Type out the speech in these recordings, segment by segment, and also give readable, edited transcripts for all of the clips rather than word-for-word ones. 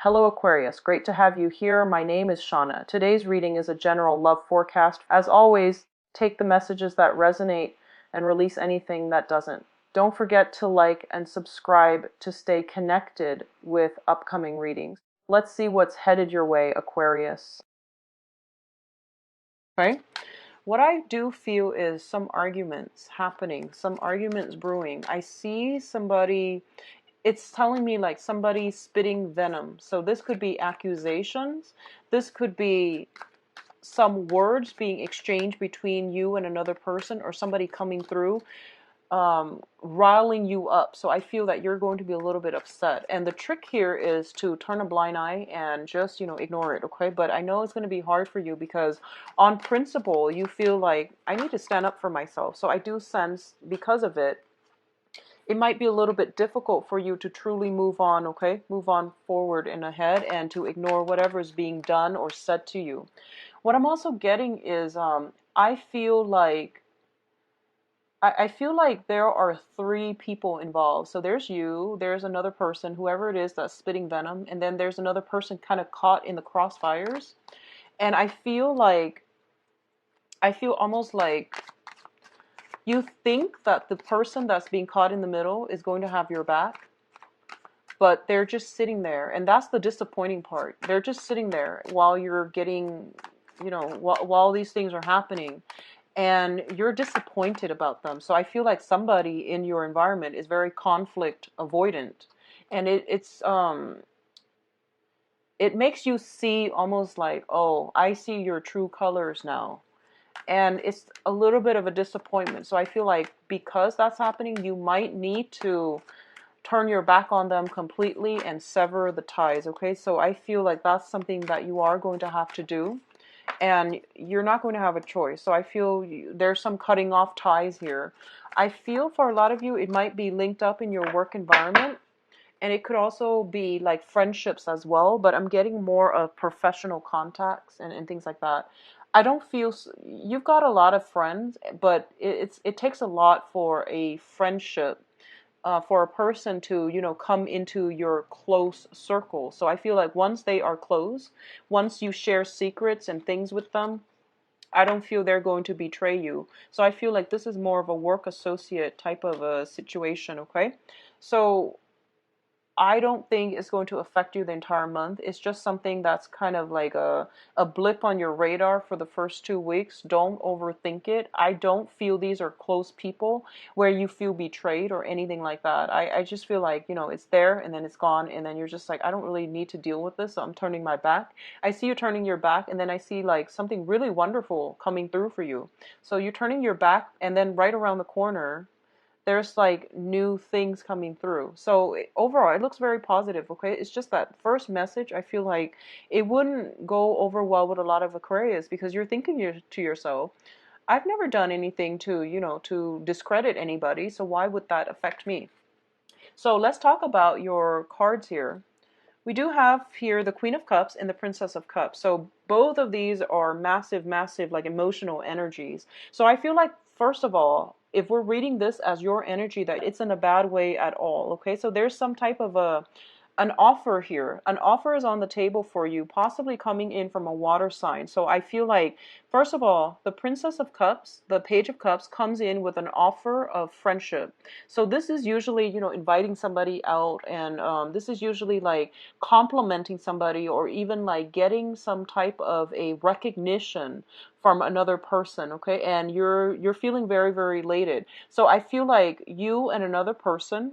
Hello Aquarius, great to have you here. My name is Shauna. Today's reading is a general love forecast. As always, take the messages that resonate and release anything that doesn't. Don't forget to like and subscribe to stay connected with upcoming readings. Let's see what's headed your way, Aquarius. Okay? What I do feel is some arguments happening, some arguments brewing. I see somebody, it's telling me like somebody spitting venom. So this could be accusations. This could be some words being exchanged between you and another person, or somebody coming through, riling you up. So I feel that you're going to be a little bit upset. And the trick here is to turn a blind eye and just, ignore it, okay? But I know it's going to be hard for you because on principle, you feel like I need to stand up for myself. So I do sense because of it, it might be a little bit difficult for you to truly move on, okay? Move on forward and ahead and to ignore whatever is being done or said to you. What I'm also getting is I feel like I feel like there are three people involved. So there's you, there's another person, whoever it is that's spitting venom, and then there's another person kind of caught in the crossfires. And I feel almost like you think that the person that's being caught in the middle is going to have your back, but they're just sitting there. And that's the disappointing part. They're just sitting there while you're getting, while these things are happening. And you're disappointed about them. So I feel like somebody in your environment is very conflict avoidant, and it makes you see almost like, oh, I see your true colors now, and it's a little bit of a disappointment. So I feel like because that's happening, you might need to turn your back on them completely and sever the ties. Okay, so I feel like that's something that you are going to have to do, and you're not going to have a choice. So I feel there's some cutting off ties here. I feel for a lot of you, it might be linked up in your work environment, and it could also be like friendships as well, but I'm getting more of professional contacts and things like that. I don't feel you've got a lot of friends, but it takes a lot for a friendship, for a person to, come into your close circle. So I feel like once they are close, once you share secrets and things with them, I don't feel they're going to betray you. So I feel like this is more of a work associate type of a situation, okay? So I don't think it's going to affect you the entire month. It's just something that's kind of like a blip on your radar for the first 2 weeks. Don't overthink it. I don't feel these are close people where you feel betrayed or anything like that. I just feel like, it's there and then it's gone, and then you're just like, I don't really need to deal with this, so I'm turning my back. I see you turning your back, and then I see like something really wonderful coming through for you. So you're turning your back, and then right around the corner, there's like new things coming through. So overall, it looks very positive, okay? It's just that first message, I feel like it wouldn't go over well with a lot of Aquarius, because you're thinking to yourself, I've never done anything to, to discredit anybody, so why would that affect me? So let's talk about your cards here. We do have here the Queen of Cups and the Princess of Cups. So both of these are massive, massive, like emotional energies. So I feel like, first of all, if we're reading this as your energy, that it's in a bad way at all. Okay, so there's some type of an offer here. An offer is on the table for you, possibly coming in from a water sign. So I feel like, first of all, the Princess of Cups, the Page of Cups, comes in with an offer of friendship. So this is usually, inviting somebody out, and this is usually like complimenting somebody, or even like getting some type of a recognition from another person, okay? And you're feeling very, very elated. So I feel like you and another person,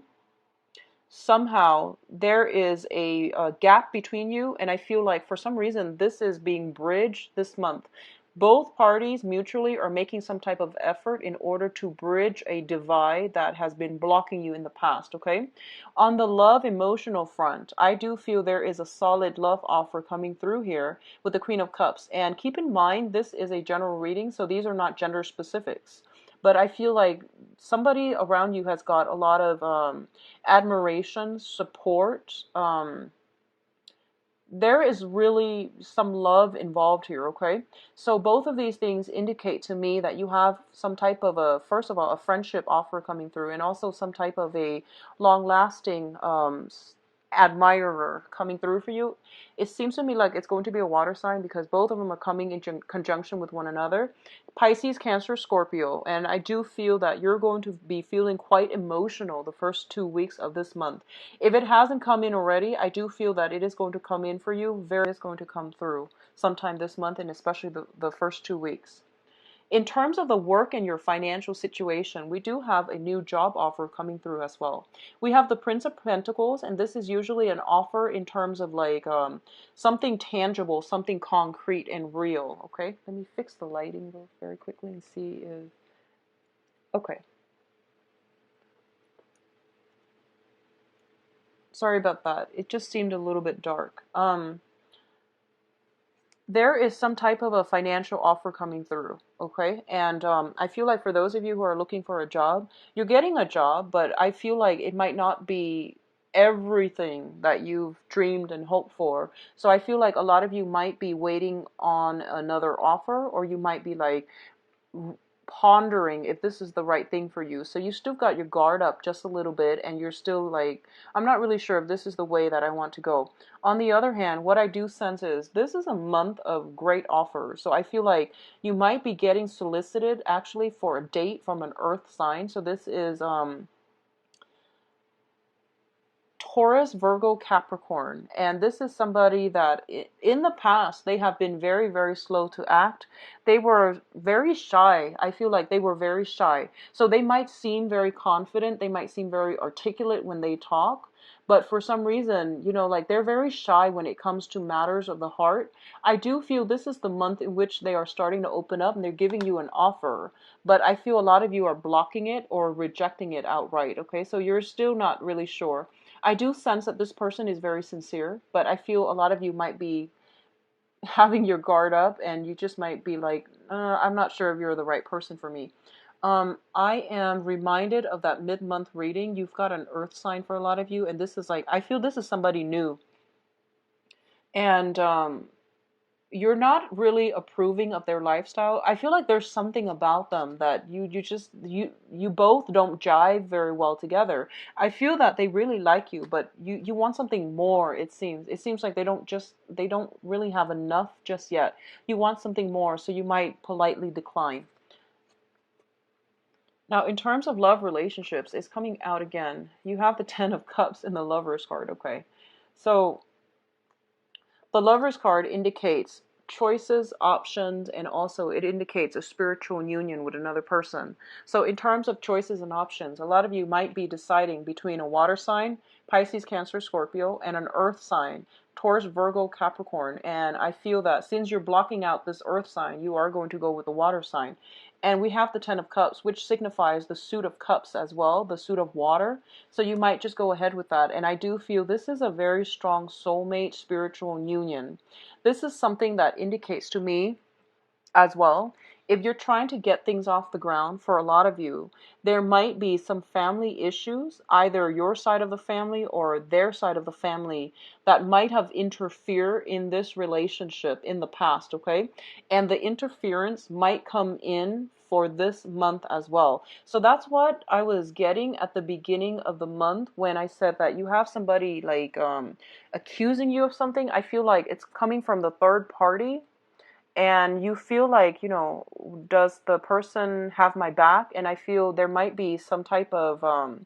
somehow there is a gap between you, and I feel like for some reason this is being bridged this month. Both parties mutually are making some type of effort in order to bridge a divide that has been blocking you in the past, okay? On the love emotional front, I do feel there is a solid love offer coming through here with the Queen of Cups. And keep in mind, this is a general reading, so these are not gender specifics. But I feel like somebody around you has got a lot of admiration, support. There is really some love involved here, okay? So both of these things indicate to me that you have some type of first of all, a friendship offer coming through, and also some type of a long-lasting admirer coming through for you. It seems to me like it's going to be a water sign because both of them are coming in conjunction with one another. Pisces, Cancer, Scorpio. And I do feel that you're going to be feeling quite emotional the first 2 weeks of this month. If it hasn't come in already, I do feel that it is going to come in for you. Very is going to come through sometime this month, and especially the first 2 weeks. In terms of the work and your financial situation, we do have a new job offer coming through as well. We have the Prince of Pentacles, and this is usually an offer in terms of like something tangible, something concrete and real. Okay, let me fix the lighting very quickly and see if. Okay. Sorry about that. It just seemed a little bit dark. There is some type of a financial offer coming through, okay? And I feel like for those of you who are looking for a job, you're getting a job, but I feel like it might not be everything that you've dreamed and hoped for. So I feel like a lot of you might be waiting on another offer, or you might be like pondering if this is the right thing for you. So you still got your guard up just a little bit, and you're still like, I'm not really sure if this is the way that I want to go. On the other hand, what I do sense is this is a month of great offers. So I feel like you might be getting solicited actually for a date from an earth sign. So this is Taurus, Virgo, Capricorn. And this is somebody that in the past, they have been very, very slow to act. They were very shy. I feel like they were very shy. So they might seem very confident. They might seem very articulate when they talk. But for some reason, like they're very shy when it comes to matters of the heart. I do feel this is the month in which they are starting to open up and they're giving you an offer. But I feel a lot of you are blocking it or rejecting it outright. Okay, so you're still not really sure. I do sense that this person is very sincere, but I feel a lot of you might be having your guard up and you just might be like, I'm not sure if you're the right person for me. I am reminded of that mid-month reading. You've got an earth sign for a lot of you, and this is like, I feel this is somebody new. And you're not really approving of their lifestyle. I feel like there's something about them that you both don't jive very well together. I feel that they really like you, but you want something more. It seems like they don't really have enough just yet. You want something more, so you might politely decline. Now, in terms of love relationships, it's coming out again. You have the Ten of Cups in the Lover's card, okay? So the Lover's card indicates choices, options, and also it indicates a spiritual union with another person. So in terms of choices and options, a lot of you might be deciding between a water sign, Pisces, Cancer, Scorpio, and an earth sign, Taurus, Virgo, Capricorn. And I feel that since you're blocking out this earth sign, you are going to go with the water sign. And we have the Ten of Cups, which signifies the suit of cups as well, the suit of water. So you might just go ahead with that. And I do feel this is a very strong soulmate spiritual union. This is something that indicates to me as well, if you're trying to get things off the ground, for a lot of you, there might be some family issues, either your side of the family or their side of the family, that might have interfered in this relationship in the past, okay? And the interference might come in for this month as well. So that's what I was getting at the beginning of the month when I said that you have somebody like accusing you of something. I feel like it's coming from the third party, and you feel like, does the person have my back? And I feel there might be some type of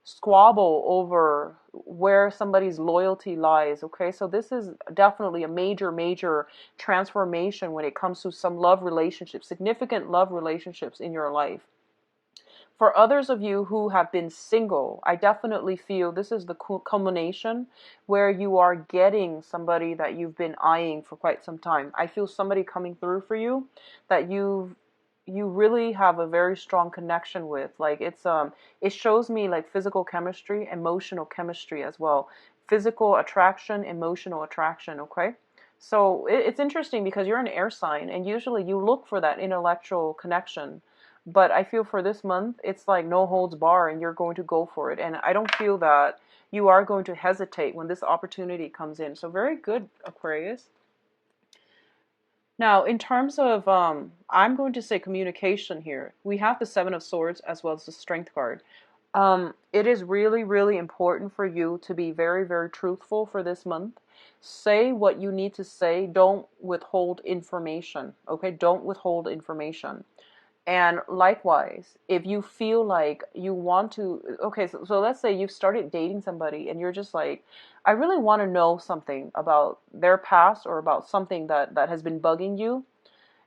squabble over where somebody's loyalty lies. Okay, so this is definitely a major, major transformation when it comes to some love relationships, significant love relationships in your life. For others of you who have been single, I definitely feel this is the culmination where you are getting somebody that you've been eyeing for quite some time. I feel somebody coming through for you that you really have a very strong connection with. Like it shows me like physical chemistry, emotional chemistry as well. Physical attraction, emotional attraction, okay? So it's interesting because you're an air sign and usually you look for that intellectual connection. But I feel for this month, it's like no holds bar and you're going to go for it. And I don't feel that you are going to hesitate when this opportunity comes in. So very good, Aquarius. Now, in terms of, I'm going to say communication here. We have the Seven of Swords as well as the Strength card. It is really, really important for you to be very, very truthful for this month. Say what you need to say. Don't withhold information. Okay? Don't withhold information. And likewise, if you feel like you want to, okay, so let's say you've started dating somebody and you're just like, I really want to know something about their past or about something that has been bugging you.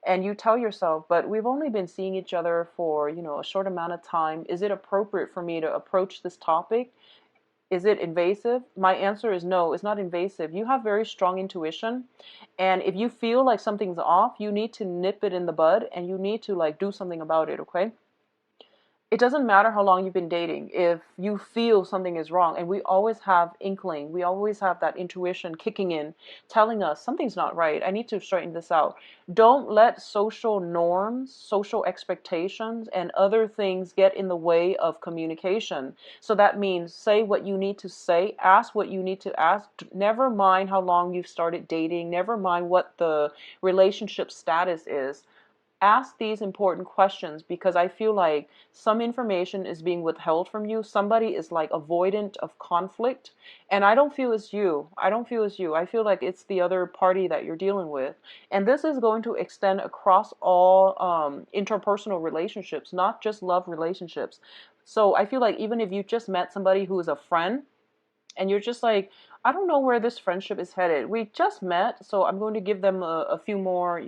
And you tell yourself, but we've only been seeing each other for, a short amount of time. Is it appropriate for me to approach this topic? Is it invasive? My answer is no, it's not invasive. You have very strong intuition. And if you feel like something's off, you need to nip it in the bud and you need to like do something about it, okay? It doesn't matter how long you've been dating. If you feel something is wrong, and we always have inkling, we always have that intuition kicking in, telling us something's not right. I need to straighten this out. Don't let social norms, social expectations, and other things get in the way of communication. So that means say what you need to say, ask what you need to ask. Never mind how long you've started dating, never mind what the relationship status is. Ask these important questions because I feel like some information is being withheld from you. Somebody is like avoidant of conflict. And I don't feel it's you. I don't feel it's you. I feel like it's the other party that you're dealing with. And this is going to extend across all interpersonal relationships, not just love relationships. So I feel like even if you just met somebody who is a friend and you're just like, I don't know where this friendship is headed. We just met, so I'm going to give them a few more,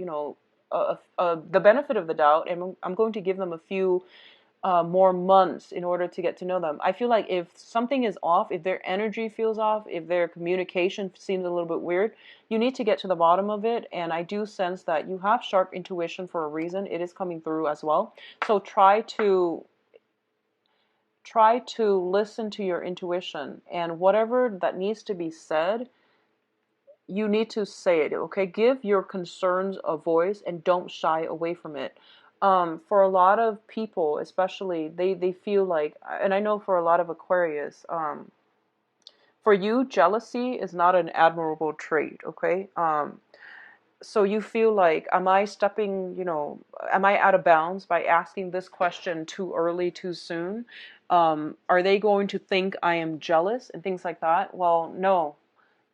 the benefit of the doubt, and I'm going to give them a few more months in order to get to know them. I feel like if something is off, if their energy feels off, if their communication seems a little bit weird, you need to get to the bottom of it. And I do sense that you have sharp intuition for a reason. It is coming through as well. So try to listen to your intuition, and whatever that needs to be said, you need to say it, okay? Give your concerns a voice and don't shy away from it. For a lot of people, especially, they feel like, and I know for a lot of Aquarius, for you, jealousy is not an admirable trait, okay? So you feel like, am I out of bounds by asking this question too early, too soon? Are they going to think I am jealous and things like that? Well, no.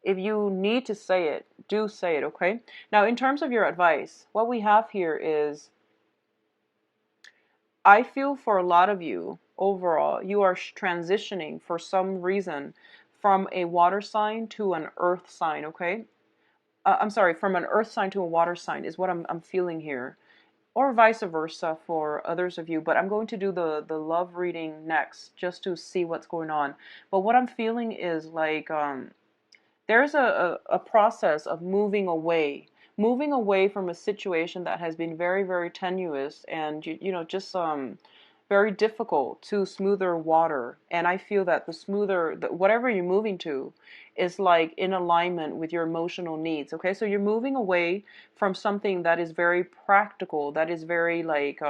If you need to say it, do say it, okay? Now, in terms of your advice, what we have here is, I feel for a lot of you, overall, you are transitioning for some reason from a water sign to an earth sign, okay? I'm sorry, from an earth sign to a water sign is what I'm feeling here. Or vice versa for others of you, but I'm going to do the love reading next just to see what's going on. But what I'm feeling is like, there's a process of moving away from a situation that has been very, very tenuous and, just very difficult to smoother water. And I feel that whatever you're moving to is like in alignment with your emotional needs. Okay, so you're moving away from something that is very practical, that is very like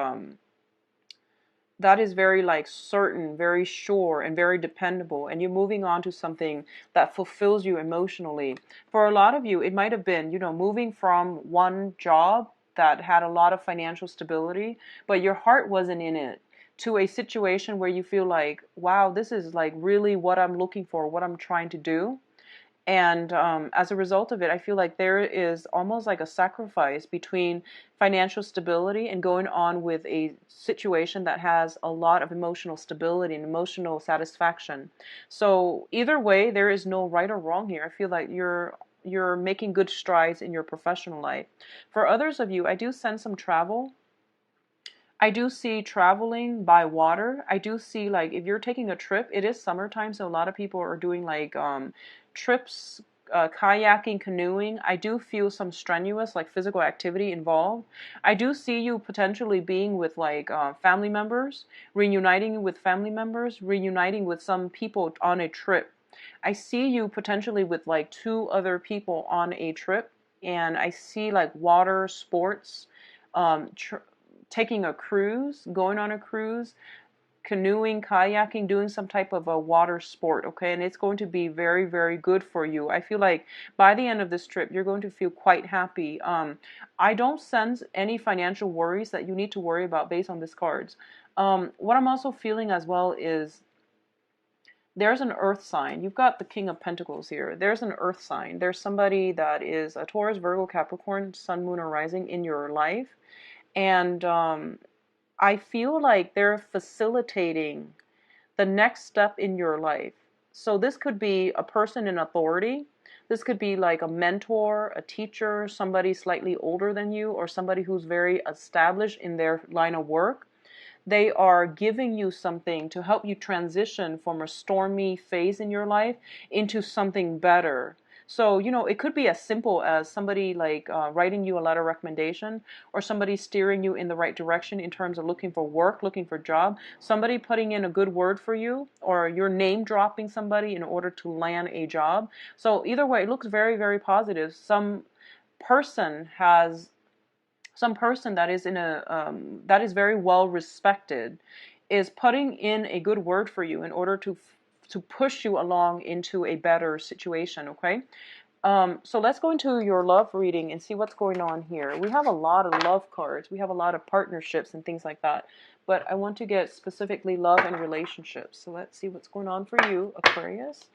certain, very sure, and very dependable, and you're moving on to something that fulfills you emotionally. For a lot of you, it might have been, moving from one job that had a lot of financial stability, but your heart wasn't in it, to a situation where you feel like, wow, this is like really what I'm looking for, what I'm trying to do. And as a result of it, I feel like there is almost like a sacrifice between financial stability and going on with a situation that has a lot of emotional stability and emotional satisfaction. So either way, there is no right or wrong here. I feel like you're making good strides in your professional life. For others of you, I do sense some travel. I do see traveling by water. I do see, like, if you're taking a trip, it is summertime, so a lot of people are doing like trips, kayaking, canoeing. I do feel some strenuous, like, physical activity involved. I do see you potentially being with like family members, reuniting with family members, reuniting with some people on a trip. I see you potentially with like two other people on a trip, and I see like water sports, um, tr- taking a cruise, going on a cruise, canoeing, kayaking, doing some type of a water sport, okay? And it's going to be very, very good for you. I feel like by the end of this trip, you're going to feel quite happy. I don't sense any financial worries that you need to worry about based on these cards. What I'm also feeling as well is there's an earth sign. You've got the King of Pentacles here. There's an earth sign. There's somebody that is a Taurus, Virgo, Capricorn, Sun, Moon, or Rising in your life. And I feel like they're facilitating the next step in your life. So this could be a person in authority. This could be like a mentor, a teacher, somebody slightly older than you, or somebody who's very established in their line of work. They are giving you something to help you transition from a stormy phase in your life into something better. So, you know, it could be as simple as somebody like writing you a letter of recommendation, or somebody steering you in the right direction in terms of looking for work, looking for a job, somebody putting in a good word for you, or you're name dropping somebody in order to land a job. So either way, it looks very, very positive. Person has some person that is in a that is very well respected is putting in a good word for you in order to push you along into a better situation. Okay, so let's go into your love reading and see what's going on here. We have a lot of love cards. We have a lot of partnerships and things like that, but I want to get specifically love and relationships. So let's see what's going on for you, Aquarius.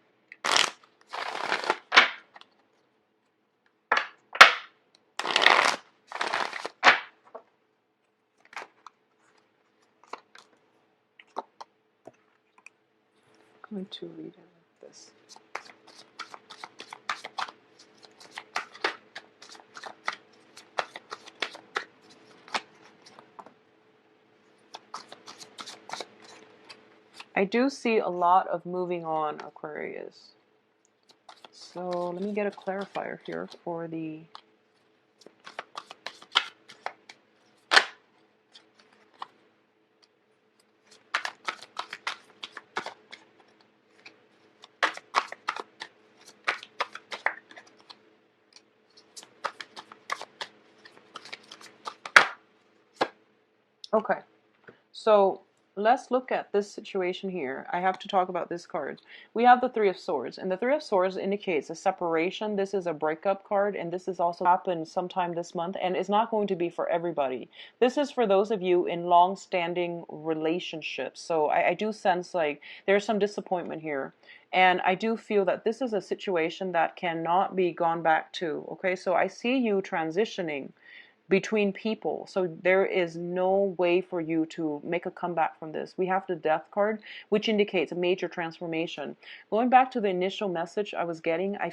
I'm going to read it like this. I do see a lot of moving on, Aquarius. So let me get a clarifier here for the... Okay, so let's look at this situation here. I have to talk about this card. We have the Three of Swords, and the Three of Swords indicates a separation. This is a breakup card, and this has also happened sometime this month, and it's not going to be for everybody. This is for those of you in long-standing relationships. So I do sense like there's some disappointment here. And I do feel that this is a situation that cannot be gone back to. Okay, so I see you transitioning between people. So there is no way for you to make a comeback from this. We have the Death card, which indicates a major transformation. Going back to the initial message I was getting, I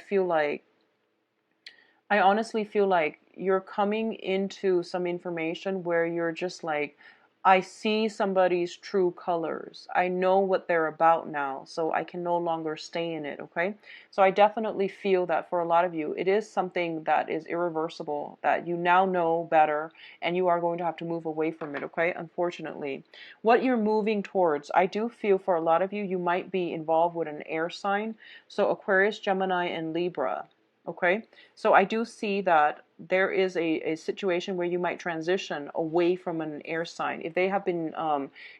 honestly feel like you're coming into some information where you're just like, I see somebody's true colors. I know what they're about now, so I can no longer stay in it, okay? So I definitely feel that for a lot of you, it is something that is irreversible, that you now know better, and you are going to have to move away from it, okay? Unfortunately. What you're moving towards, I do feel for a lot of you, you might be involved with an air sign. So Aquarius, Gemini, and Libra. Okay, so I do see that there is a situation where you might transition away from an air sign. If they have been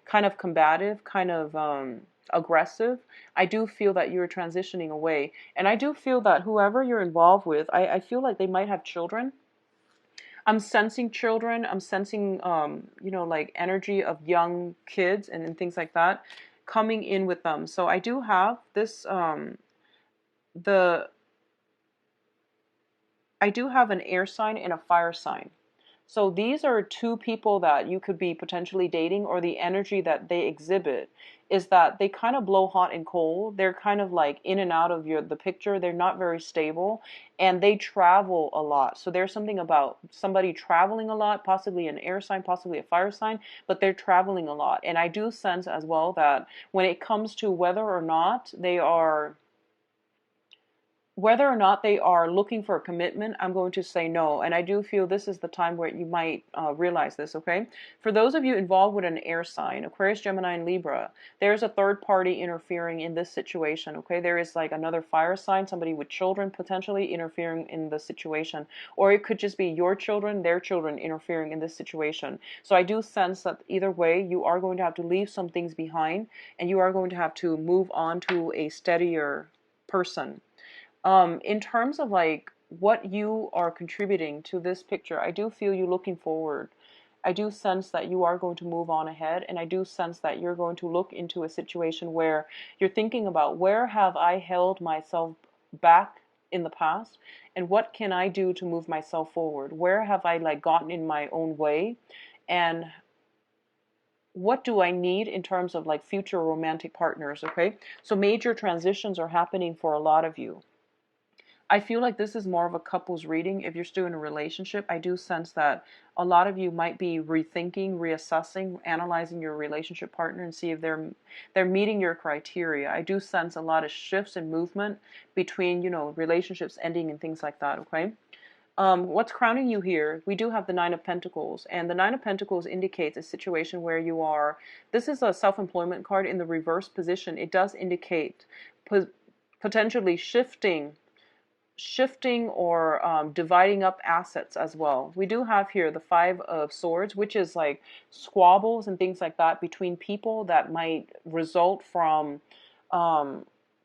kind of combative, kind of aggressive, I do feel that you're transitioning away. And I do feel that whoever you're involved with, I feel like they might have children. I'm sensing children. I'm sensing, you know, like energy of young kids and things like that coming in with them. So I do have this, I do have an air sign and a fire sign. So these are two people that you could be potentially dating, or the energy that they exhibit is that they kind of blow hot and cold. They're kind of like in and out of the picture. They're not very stable, and they travel a lot. So there's something about somebody traveling a lot, possibly an air sign, possibly a fire sign, but they're traveling a lot. And I do sense as well that when it comes to whether or not they are looking for a commitment, I'm going to say no. And I do feel this is the time where you might realize this, okay? For those of you involved with an air sign, Aquarius, Gemini, and Libra, there's a third party interfering in this situation, okay? There is like another fire sign, somebody with children potentially interfering in the situation. Or it could just be your children, their children interfering in this situation. So I do sense that either way, you are going to have to leave some things behind, and you are going to have to move on to a steadier person. In terms of like what you are contributing to this picture, I do feel you looking forward. I do sense that you are going to move on ahead, and I do sense that you're going to look into a situation where you're thinking about, where have I held myself back in the past, and what can I do to move myself forward? Where have I like gotten in my own way, and what do I need in terms of like future romantic partners? Okay, so major transitions are happening for a lot of you. I feel like this is more of a couples reading. If you're still in a relationship, I do sense that a lot of you might be rethinking, reassessing, analyzing your relationship partner and see if they're meeting your criteria. I do sense a lot of shifts and movement between, relationships ending and things like that, okay? What's crowning you here? We do have the Nine of Pentacles, and the Nine of Pentacles indicates a situation where you are, this is a self-employment card in the reverse position. It does indicate potentially shifting or dividing up assets as well. We do have here the Five of Swords, which is like squabbles and things like that between people that might result from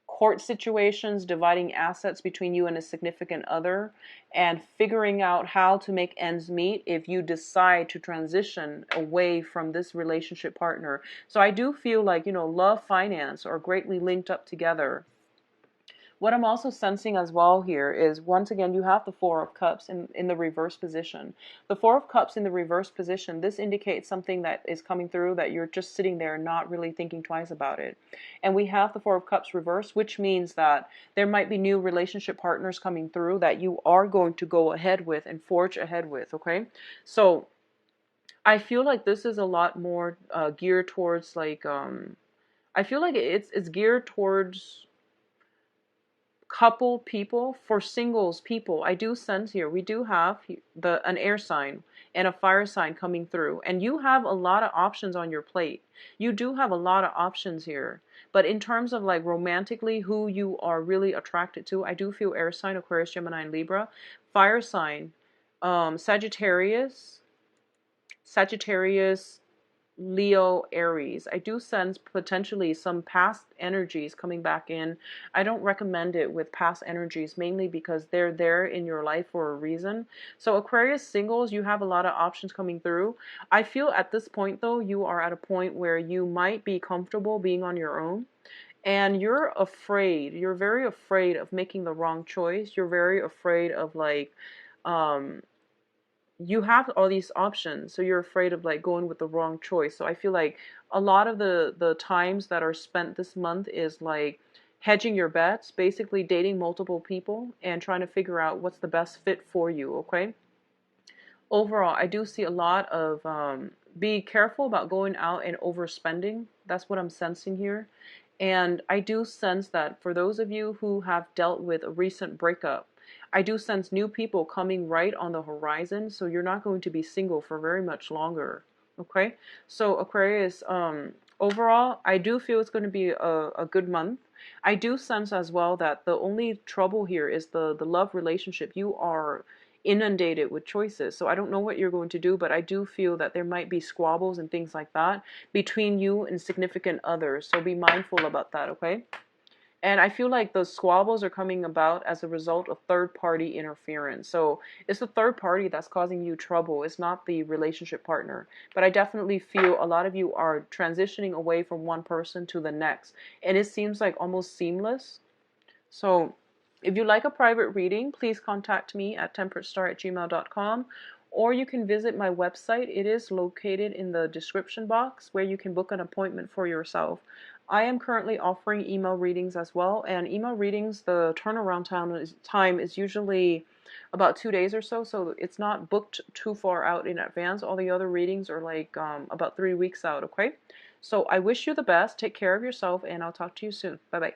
court situations, dividing assets between you and a significant other, and figuring out how to make ends meet if you decide to transition away from this relationship partner. So I do feel like, love, finance are greatly linked up together. What I'm also sensing as well here is, once again, you have the Four of Cups in the reverse position. The Four of Cups in the reverse position, this indicates something that is coming through that you're just sitting there not really thinking twice about it. And we have the Four of Cups reverse, which means that there might be new relationship partners coming through that you are going to go ahead with and forge ahead with, okay? So I feel like this is a lot more geared towards like, I feel like it's geared towards couple people. For singles people, I do sense here we do have an air sign and a fire sign coming through, and you have a lot of options on your plate. You do have a lot of options here, but in terms of like romantically who you are really attracted to, I do feel air sign, Aquarius, Gemini, and Libra. Fire sign, Sagittarius, Leo, Aries. I do sense potentially some past energies coming back in. I don't recommend it with past energies, mainly because they're there in your life for a reason. So Aquarius singles, you have a lot of options coming through. I feel at this point though, you are at a point where you might be comfortable being on your own. And you're very afraid of making the wrong choice. You're very afraid of like, you have all these options, so you're afraid of like going with the wrong choice. So I feel like a lot of the times that are spent this month is like hedging your bets, basically dating multiple people and trying to figure out what's the best fit for you, okay? Overall, I do see a lot of be careful about going out and overspending. That's what I'm sensing here. And I do sense that for those of you who have dealt with a recent breakup, I do sense new people coming right on the horizon, so you're not going to be single for very much longer. Okay? So Aquarius, overall, I do feel it's going to be a good month. I do sense as well that the only trouble here is the love relationship. You are inundated with choices. So I don't know what you're going to do, but I do feel that there might be squabbles and things like that between you and significant others. So be mindful about that, okay? And I feel like those squabbles are coming about as a result of third-party interference. So it's the third party that's causing you trouble. It's not the relationship partner. But I definitely feel a lot of you are transitioning away from one person to the next. And it seems like almost seamless. So if you like a private reading, please contact me at temperatestar@gmail.com, or you can visit my website. It is located in the description box where you can book an appointment for yourself. I am currently offering email readings as well, and email readings, the turnaround time is usually about 2 days or so, so it's not booked too far out in advance. All the other readings are like about 3 weeks out, okay? So I wish you the best. Take care of yourself, and I'll talk to you soon. Bye-bye.